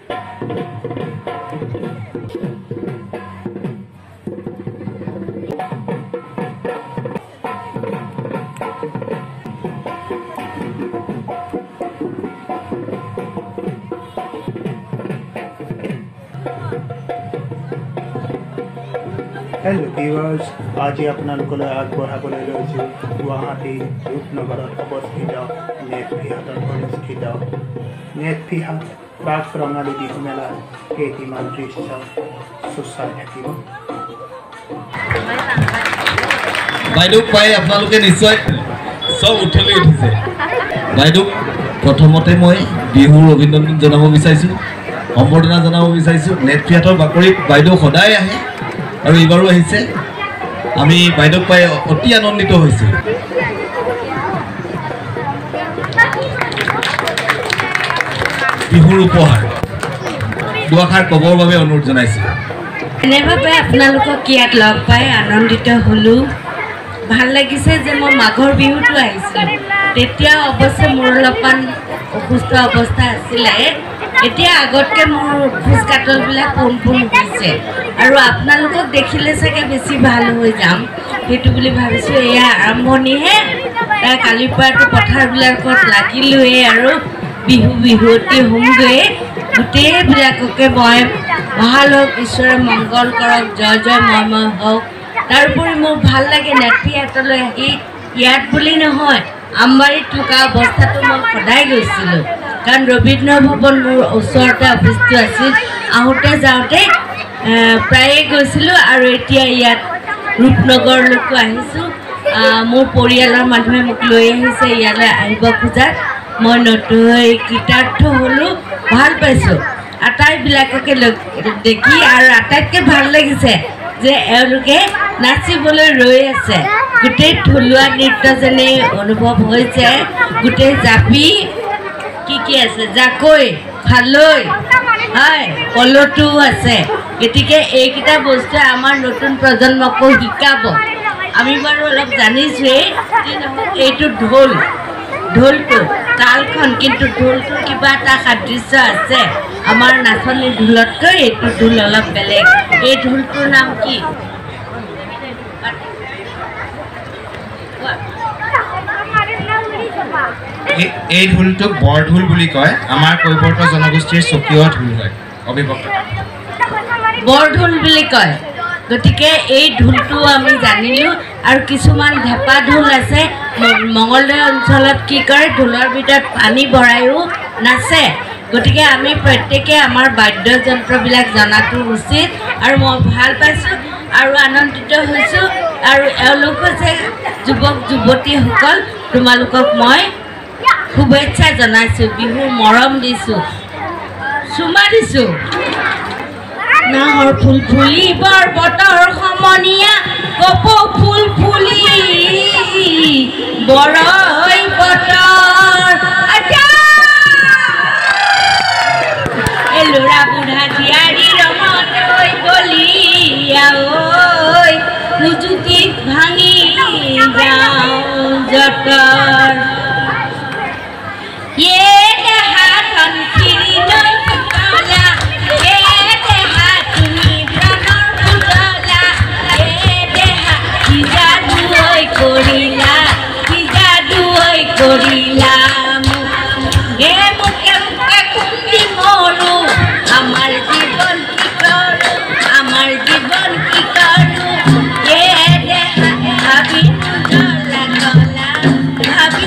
Hello viewers আজি আপোনালোকলৈ আগবঢ়াবলৈ লৈছো গুৱাহাটী ৰূপনগৰত অৱস্থিত নেটফিহাটত অনুষ্ঠিত নেটফিহাট প্ৰাক ৰঙালী বিহু মেলাৰ কেইটিমান দৃশ্য সুচাই থাকিব বাইদেউ পাই আপোনালোকে নিশ্চয় সব উঠলি উঠিছে বাইদেউ প্ৰথমতে মই বিহুৰ অভিনন্দন জনাব বিচাৰিছো সম্বৰ্ধনা জনাব বিচাৰিছো নেটফিহাটৰ বাকৰিত বাইদেউ সদায় আহে আৰু এইবাৰো আহিছে আমি বাইদেউ পাই অতি আনন্দিত হৈছো বিহুৰ উপহাৰ দুআষাৰ কবৰ বাবে অনুৰোধ জনাইছো এনেভাবে আপোনালোকক কিয়াত লগ পাই আনন্দিত হলো ভাল লাগিছে যে মই মাঘৰ বিহুটো আহিছিল তেতিয়া অৱশ্যে মোৰ অলপমান অসুস্থ অৱস্থা আছিল এতিয়া আগতকে মোৰ খুজ কাটলবিলাক পোন হৈছে আৰু আপোনালোকক দেখিলে চাগে বেছি ভাল হৈ যাম সেইটো বুলি ভাবিছো এয়া আৰম্ভণিহে কালিৰ পৰাটো পথাৰবিলাকত লাগিলোৱে আৰু বিহুৱতী হোমগৈ গোটেইবিলাককে মই ভাল হওক ঈশ্বৰে মংগল কৰক জয় জয় ময় হওক তাৰোপৰি মোৰ ভাল লাগে নেটফিহাটলৈ আহি ইয়াত বুলি নহয় আমবাৰীত থকা অৱস্থাটো মই সদায় গৈছিলোঁ কাৰণ ৰবীন্দ্ৰ ভৱন মোৰ ওচৰতে অফিচটো আছিল আহোঁতে যাওঁতে প্ৰায়ে গৈছিলোঁ আৰু এতিয়া ইয়াত ৰূপনগৰলৈকো আহিছোঁ মোৰ পৰিয়ালৰ মানুহে মোক লৈ আহিছে ইয়ালৈ আহিব খোজাত মই নতুন কৃতাৰ্থ হ'লোঁ ভাল পাইছোঁ আটাইবিলাককে দেখি আৰু আটাইতকৈ ভাল লাগিছে যে এওঁলোকে নাচিবলৈ ৰৈ আছে গোটেই থলুৱা নৃত্য যেনে অনুভৱ হৈছে গোটেই জাপি কি আছে জাকৈ খালৈ হয় পলটো আছে গতিকে এইকেইটা বস্তুৱে আমাৰ নতুন প্ৰজন্মকো শিকাব আমি বাৰু অলপ জানিছোঁৱেই এইটো ঢোলটো তালখন কিন্তু ঢোলটোৰ কিবা এটা সাদৃশ্য আছে আমাৰ নাচনী ঢোলতকৈ এইটো ঢোল অলপ বেলেগ এই ঢোলটোৰ নাম কি এই ঢোলটোক বৰঢোল বুলি কয় আমাৰ কৈবৰ্ত জনগোষ্ঠীৰ স্বকীয় ঢোল হয় অবিভক্ত বৰঢোল বুলি কয় গতিকে এই ঢোলটো আমি জানিলোঁ আৰু কিছুমান ঢেপা ঢোল আছে মঙলদৈ অঞ্চলত কি কৰে ঢোলৰ ভিতৰত পানী ভৰায়ো নাচে গতিকে আমি প্ৰত্যেকে আমাৰ বাদ্যযন্ত্ৰবিলাক জনাটো উচিত আৰু মই ভাল পাইছোঁ আৰু আনন্দিত হৈছোঁ আৰু এওঁলোক হৈছে যুৱক যুৱতীসকল তোমালোকক মই শুভেচ্ছা জনাইছোঁ বিহুৰ মৰম দিছোঁ চুমা দিছোঁ নাহৰ ফুল ফুলিবৰ বতৰ সমনীয়া কপৌ ফুল ফুলি বৰৈ বতৰ এই ল'ৰা বুঢ়া জীয়াৰী ৰঙত ঐ গলিয়া ঐ সুজুতিত ভাঙি যাওঁ জতৰ Happy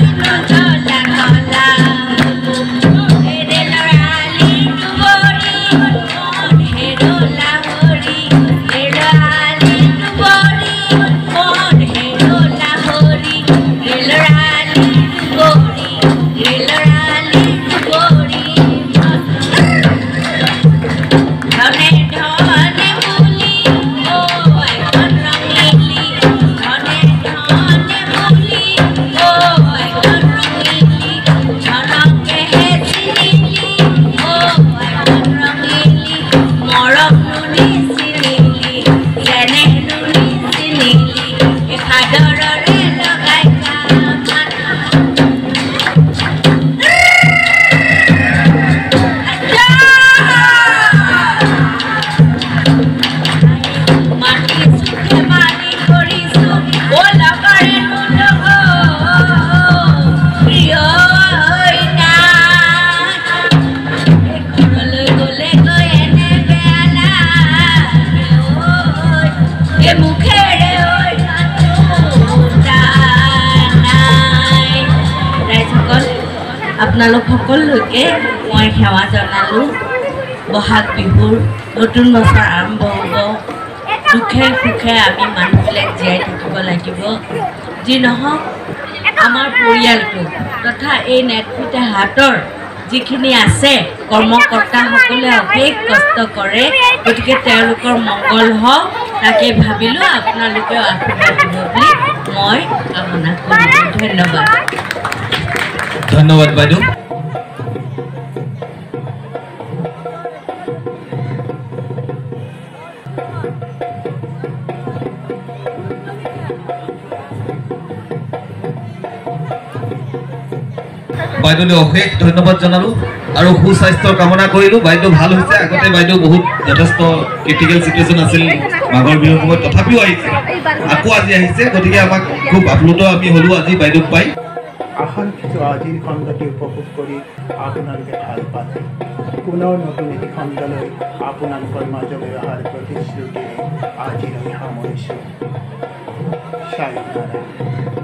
আপোনালোক সকলোকে মই সেৱা জনালোঁ। বহাগ বিহুৰ নতুন বছৰ আৰম্ভ হ'ব। দুখে সুখে আমি মানুহবিলাক জীয়াই থাকিব লাগিব। যি নহওক আমাৰ পৰিয়ালটো তথা এই নেটফিটে হাতৰ যিখিনি আছে কৰ্মকৰ্তাসকলে অশেষ কষ্ট কৰে, গতিকে তেওঁলোকৰ মংগল হওক তাকে ভাবিলোঁ। আপোনালোকেও আশীৰ্বাদ দিব বুলি মই কামনা কৰিলোঁ। ধন্যবাদ। ধন্যবাদ বাইদেউ। বাইদেউলৈ অশেষ ধন্যবাদ জনালোঁ আৰু সুস্বাস্থ্যৰ কামনা কৰিলোঁ। বাইদেউ ভাল হৈছে। আগতে বাইদেউ বহুত যথেষ্ট ক্ৰিটিকেল চিটুৱেশ্যন আছিল মাঘৰ বিহুৰ সময়ত, তথাপিও আহিছে, আকৌ আজি আহিছে। গতিকে আমাক খুব আপ্লুত আমি হ'লোঁ আজি বাইদেউক পাই। আশা ৰাখিছোঁ আজিৰ খণ্ডটি উপভোগ কৰি আপোনালোকে ভাল পালে। পুনৰ নতুন এটি খণ্ডলৈ আপোনালোকৰ মাজলৈ অহাৰ প্ৰতিশ্ৰুতিৰে আজিলৈ সামৰিছোঁ। সায়ুনাৰা।